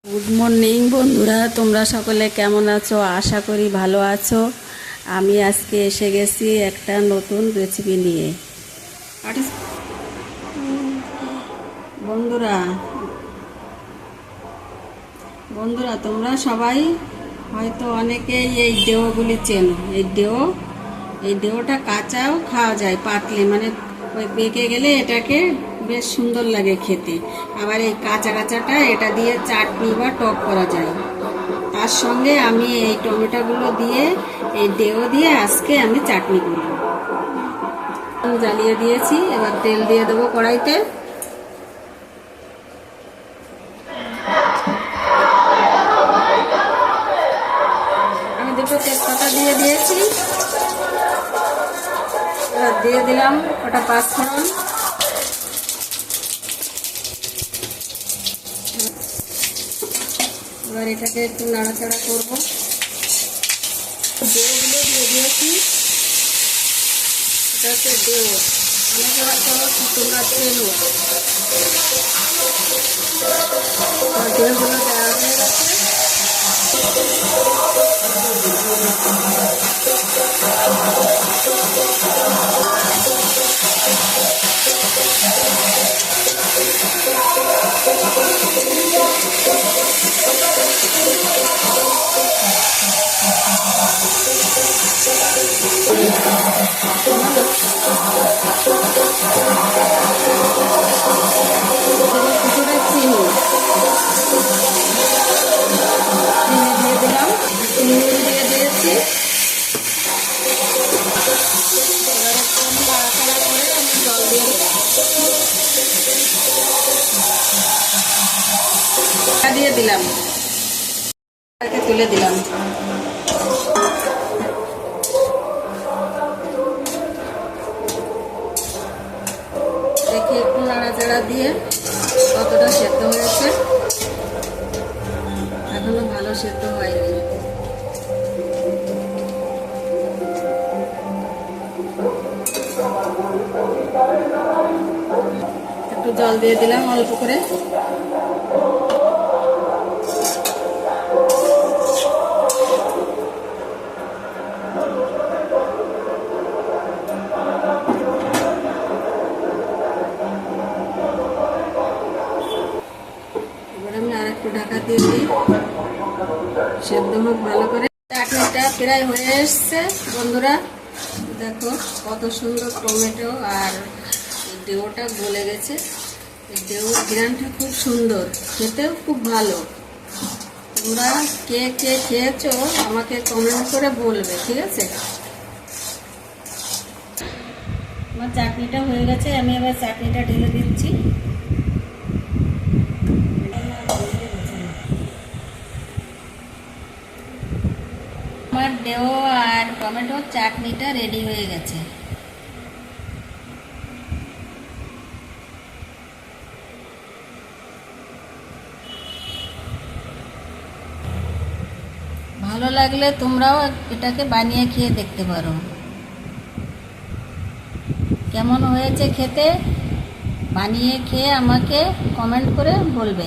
Good morning বন্ধুরা, তোমরা সকলে কেমন আছো? আশা করি ভালো আছো। আমি আজকে এসে গেছি একটা নতুন রেসিপি নিয়ে। বন্ধুরা বন্ধুরা তোমরা সবাই হয়তো অনেকেই এই ডেওগুলি চেনো। এই ডেওটা কাঁচাও খাওয়া যায়, পাতলে মানে ওই পেকে গেলে এটাকে বেশ সুন্দর লাগে খেতে। আবার এই কাঁচা কাঁচাটা এটা দিয়ে চাটনি বা টক করা যায়। তার সঙ্গে আমি এই টমেটোগুলো দিয়ে এই ডেও দিয়ে আজকে আমি চাটনি করব। জ্বালিয়ে দিয়েছি, এবার তেল দিয়ে দেবো কড়াইতে। আমি দুটো তেজপাতা দিয়ে দিয়েছি, এবার দিয়ে দিলাম ওটা পাঁচফোড়ন। এবার এটাকে একটু নাড়াচাড়া করবো। ডেওগুলো দিয়ে দিয়েছি, এটা হচ্ছে ডেও। অনেকে হয়তো তোমরা চেনো। ডেওগুলো দেওয়া হয়ে গেছে। কিছুটা চিনি দিয়ে দিলাম, চিনি দিয়ে দিয়েছি। এবার একটু নাড়াচাড়া করে আমি জল দিয়ে দিলাম, তুলে দিলাম। দেখি একটু নাড়াচাড়া দিয়ে কতটা সেদ্ধ হয়েছে। এখনো ভালো সেদ্ধ হয়নি। একটু জল দিয়ে দিলাম অল্প করে। আমি আর একটু ঢাকা দিয়ে দিই, সেদ্ধ হোক ভালো করে। চাটনিটা প্রায় হয়ে এসছে বন্ধুরা। দেখো কত সুন্দর টমেটো আর ডেওটা গলে গেছে। ডেওর ঘ্রাণটা খুব সুন্দর, খেতেও খুব ভালো। তোমরা কে কে খেয়েছো আমাকে কমেন্ট করে বলবে, ঠিক আছে? আমার চাটনিটা হয়ে গেছে, আমি এবার চাটনিটা ঢেলে দিচ্ছি। আমার ডেও আর টমেটোর চাটনিটা রেডি হয়ে গেছে। ভালো লাগলে তোমরাও এটাকে বানিয়ে খেয়ে দেখতে পারো। কেমন হয়েছে খেতে বানিয়ে খেয়ে আমাকে কমেন্ট করে বলবে।